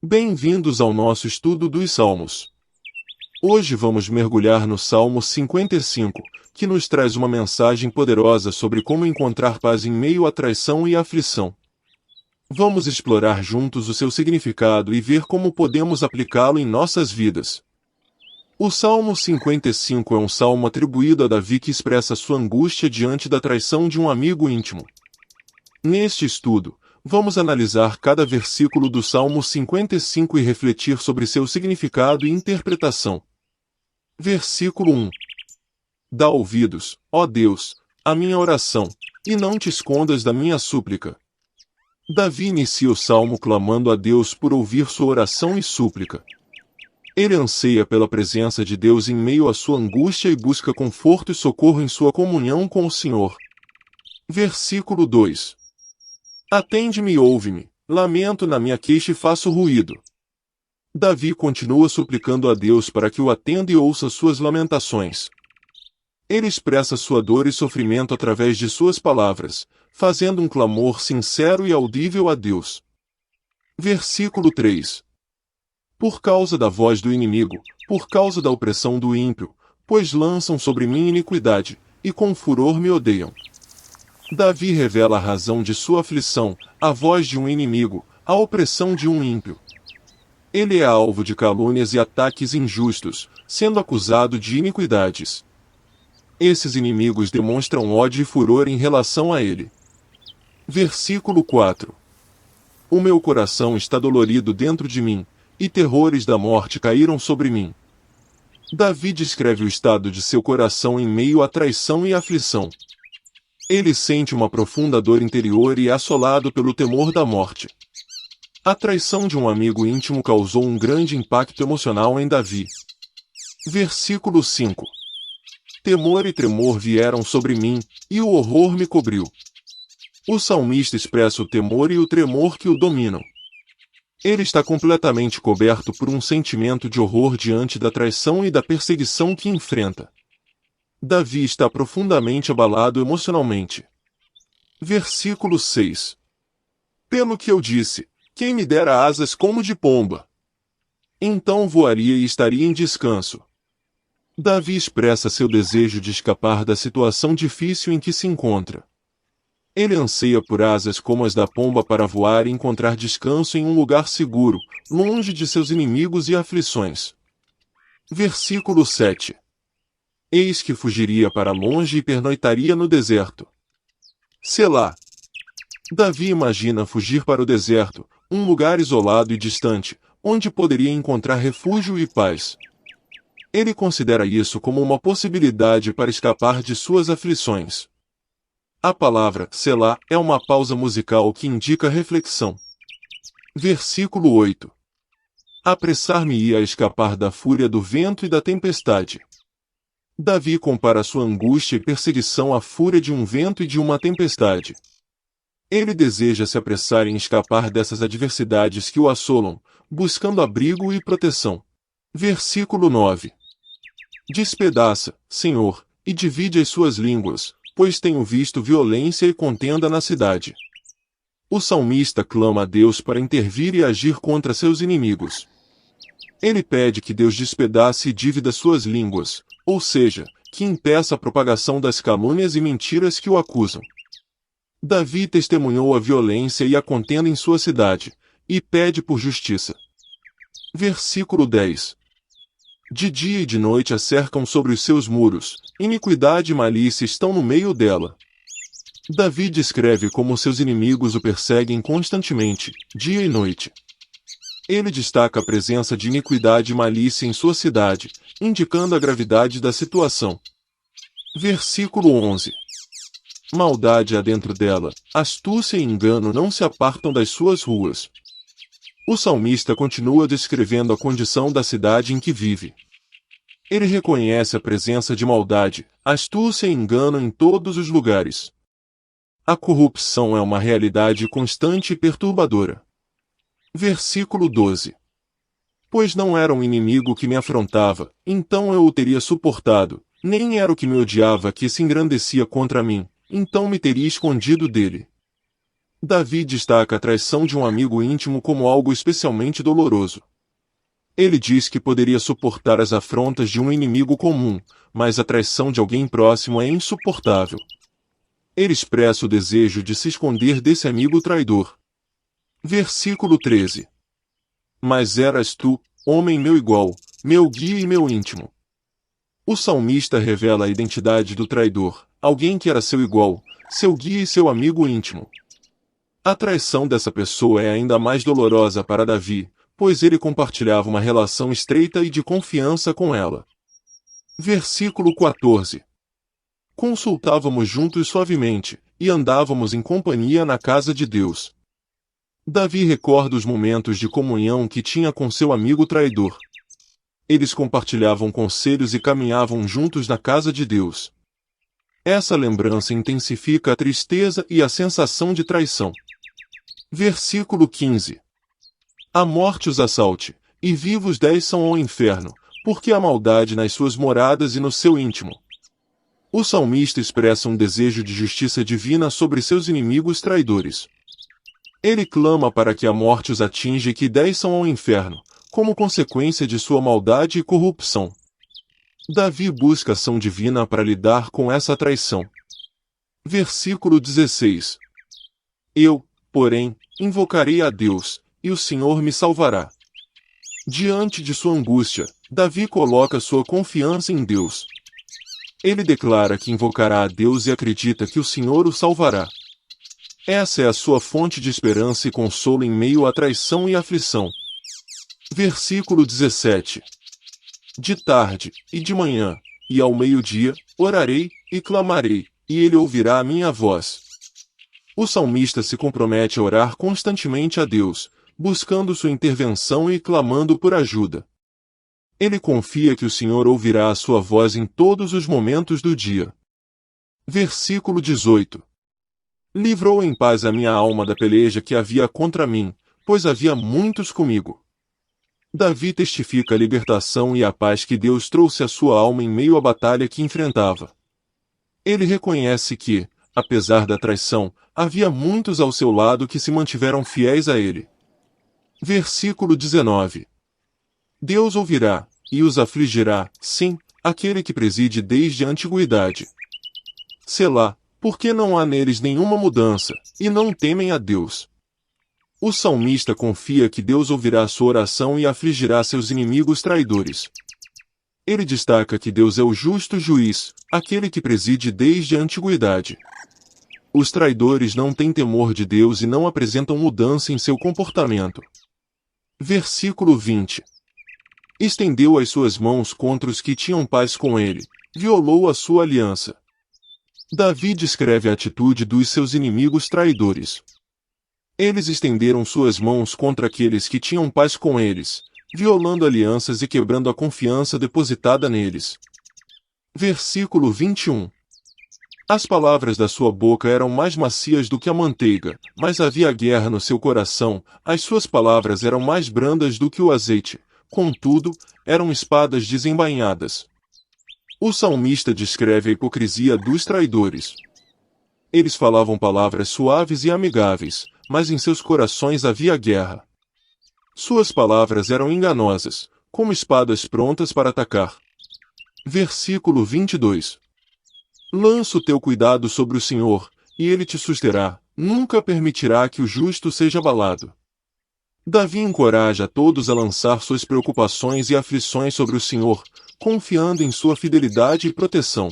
Bem-vindos ao nosso estudo dos Salmos. Hoje vamos mergulhar no Salmo 55, que nos traz uma mensagem poderosa sobre como encontrar paz em meio à traição e aflição. Vamos explorar juntos o seu significado e ver como podemos aplicá-lo em nossas vidas. O Salmo 55 é um salmo atribuído a Davi que expressa sua angústia diante da traição de um amigo íntimo. Neste estudo, vamos analisar cada versículo do Salmo 55 e refletir sobre seu significado e interpretação. Versículo 1. Dá ouvidos, ó Deus, à minha oração, e não te escondas da minha súplica. Davi inicia o salmo clamando a Deus por ouvir sua oração e súplica. Ele anseia pela presença de Deus em meio à sua angústia e busca conforto e socorro em sua comunhão com o Senhor. Versículo 2. Atende-me e ouve-me, lamento na minha queixa e faço ruído. Davi continua suplicando a Deus para que o atenda e ouça suas lamentações. Ele expressa sua dor e sofrimento através de suas palavras, fazendo um clamor sincero e audível a Deus. Versículo 3. Por causa da voz do inimigo, por causa da opressão do ímpio, pois lançam sobre mim iniquidade, e com furor me odeiam. Davi revela a razão de sua aflição, a voz de um inimigo, a opressão de um ímpio. Ele é alvo de calúnias e ataques injustos, sendo acusado de iniquidades. Esses inimigos demonstram ódio e furor em relação a ele. Versículo 4. O meu coração está dolorido dentro de mim, e terrores da morte caíram sobre mim. Davi descreve o estado de seu coração em meio à traição e aflição. Ele sente uma profunda dor interior e é assolado pelo temor da morte. A traição de um amigo íntimo causou um grande impacto emocional em Davi. Versículo 5. Temor e tremor vieram sobre mim, e o horror me cobriu. O salmista expressa o temor e o tremor que o dominam. Ele está completamente coberto por um sentimento de horror diante da traição e da perseguição que enfrenta. Davi está profundamente abalado emocionalmente. Versículo 6. Pelo que eu disse, quem me dera asas como de pomba? Então voaria e estaria em descanso. Davi expressa seu desejo de escapar da situação difícil em que se encontra. Ele anseia por asas como as da pomba para voar e encontrar descanso em um lugar seguro, longe de seus inimigos e aflições. Versículo 7. Eis que fugiria para longe e pernoitaria no deserto. Selá. Davi imagina fugir para o deserto, um lugar isolado e distante, onde poderia encontrar refúgio e paz. Ele considera isso como uma possibilidade para escapar de suas aflições. A palavra Selá é uma pausa musical que indica reflexão. Versículo 8. Apressar-me-ia a escapar da fúria do vento e da tempestade. Davi compara sua angústia e perseguição à fúria de um vento e de uma tempestade. Ele deseja se apressar em escapar dessas adversidades que o assolam, buscando abrigo e proteção. Versículo 9. Despedaça, Senhor, e divide as suas línguas, pois tenho visto violência e contenda na cidade. O salmista clama a Deus para intervir e agir contra seus inimigos. Ele pede que Deus despedace e divida suas línguas, ou seja, que impeça a propagação das calúnias e mentiras que o acusam. Davi testemunhou a violência e a contenda em sua cidade, e pede por justiça. Versículo 10. De dia e de noite a cercam sobre os seus muros, iniquidade e malícia estão no meio dela. Davi descreve como seus inimigos o perseguem constantemente, dia e noite. Ele destaca a presença de iniquidade e malícia em sua cidade, indicando a gravidade da situação. Versículo 11. Maldade há dentro dela, astúcia e engano não se apartam das suas ruas. O salmista continua descrevendo a condição da cidade em que vive. Ele reconhece a presença de maldade, astúcia e engano em todos os lugares. A corrupção é uma realidade constante e perturbadora. Versículo 12. Pois não era um inimigo que me afrontava, então eu o teria suportado, nem era o que me odiava que se engrandecia contra mim, então me teria escondido dele. Davi destaca a traição de um amigo íntimo como algo especialmente doloroso. Ele diz que poderia suportar as afrontas de um inimigo comum, mas a traição de alguém próximo é insuportável. Ele expressa o desejo de se esconder desse amigo traidor. Versículo 13. Mas eras tu, homem meu igual, meu guia e meu íntimo. O salmista revela a identidade do traidor, alguém que era seu igual, seu guia e seu amigo íntimo. A traição dessa pessoa é ainda mais dolorosa para Davi, pois ele compartilhava uma relação estreita e de confiança com ela. Versículo 14. Consultávamos juntos suavemente, e andávamos em companhia na casa de Deus. Davi recorda os momentos de comunhão que tinha com seu amigo traidor. Eles compartilhavam conselhos e caminhavam juntos na casa de Deus. Essa lembrança intensifica a tristeza e a sensação de traição. Versículo 15. A morte os assalte, e vivos 10 são ao inferno, porque há maldade nas suas moradas e no seu íntimo. O salmista expressa um desejo de justiça divina sobre seus inimigos traidores. Ele clama para que a morte os atinja e que 10 são ao inferno, como consequência de sua maldade e corrupção. Davi busca ação divina para lidar com essa traição. Versículo 16. Eu, porém, invocarei a Deus, e o Senhor me salvará. Diante de sua angústia, Davi coloca sua confiança em Deus. Ele declara que invocará a Deus e acredita que o Senhor o salvará. Essa é a sua fonte de esperança e consolo em meio à traição e aflição. Versículo 17. De tarde, e de manhã, e ao meio-dia, orarei, e clamarei, e ele ouvirá a minha voz. O salmista se compromete a orar constantemente a Deus, buscando sua intervenção e clamando por ajuda. Ele confia que o Senhor ouvirá a sua voz em todos os momentos do dia. Versículo 18. Livrou em paz a minha alma da peleja que havia contra mim, pois havia muitos comigo. Davi testifica a libertação e a paz que Deus trouxe à sua alma em meio à batalha que enfrentava. Ele reconhece que, apesar da traição, havia muitos ao seu lado que se mantiveram fiéis a ele. Versículo 19. Deus ouvirá, e os afligirá, sim, aquele que preside desde a antiguidade. Selá, porque não há neles nenhuma mudança, e não temem a Deus. O salmista confia que Deus ouvirá sua oração e afligirá seus inimigos traidores. Ele destaca que Deus é o justo juiz, aquele que preside desde a antiguidade. Os traidores não têm temor de Deus e não apresentam mudança em seu comportamento. Versículo 20. Estendeu as suas mãos contra os que tinham paz com ele, violou a sua aliança. Davi descreve a atitude dos seus inimigos traidores. Eles estenderam suas mãos contra aqueles que tinham paz com eles, violando alianças e quebrando a confiança depositada neles. Versículo 21. As palavras da sua boca eram mais macias do que a manteiga, mas havia guerra no seu coração, as suas palavras eram mais brandas do que o azeite, contudo, eram espadas desembainhadas. O salmista descreve a hipocrisia dos traidores. Eles falavam palavras suaves e amigáveis, mas em seus corações havia guerra. Suas palavras eram enganosas, como espadas prontas para atacar. Versículo 22. Lança o teu cuidado sobre o Senhor, e ele te susterá, nunca permitirá que o justo seja abalado. Davi encoraja a todos a lançar suas preocupações e aflições sobre o Senhor, confiando em sua fidelidade e proteção.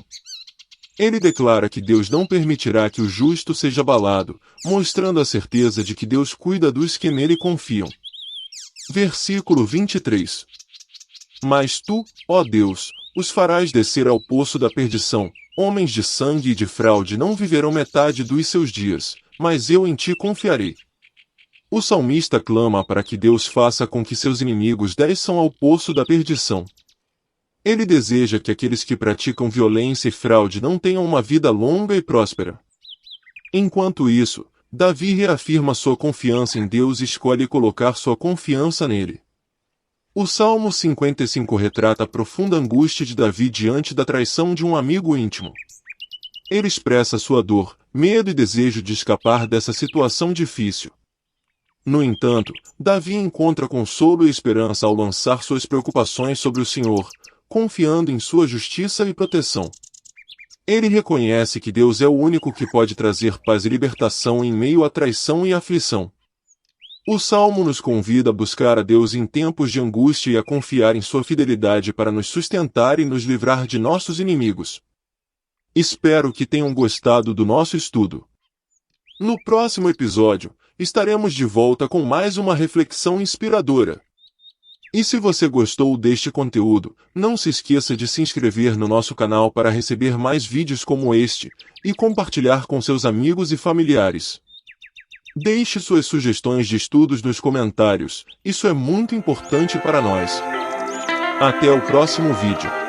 Ele declara que Deus não permitirá que o justo seja abalado, mostrando a certeza de que Deus cuida dos que nele confiam. Versículo 23. Mas tu, ó Deus, os farás descer ao poço da perdição, homens de sangue e de fraude não viverão metade dos seus dias, mas eu em ti confiarei. O salmista clama para que Deus faça com que seus inimigos desçam ao poço da perdição. Ele deseja que aqueles que praticam violência e fraude não tenham uma vida longa e próspera. Enquanto isso, Davi reafirma sua confiança em Deus e escolhe colocar sua confiança nele. O Salmo 55 retrata a profunda angústia de Davi diante da traição de um amigo íntimo. Ele expressa sua dor, medo e desejo de escapar dessa situação difícil. No entanto, Davi encontra consolo e esperança ao lançar suas preocupações sobre o Senhor, confiando em sua justiça e proteção. Ele reconhece que Deus é o único que pode trazer paz e libertação em meio à traição e aflição. O Salmo nos convida a buscar a Deus em tempos de angústia e a confiar em sua fidelidade para nos sustentar e nos livrar de nossos inimigos. Espero que tenham gostado do nosso estudo. No próximo episódio, estaremos de volta com mais uma reflexão inspiradora. E se você gostou deste conteúdo, não se esqueça de se inscrever no nosso canal para receber mais vídeos como este, e compartilhar com seus amigos e familiares. Deixe suas sugestões de estudos nos comentários, isso é muito importante para nós. Até o próximo vídeo.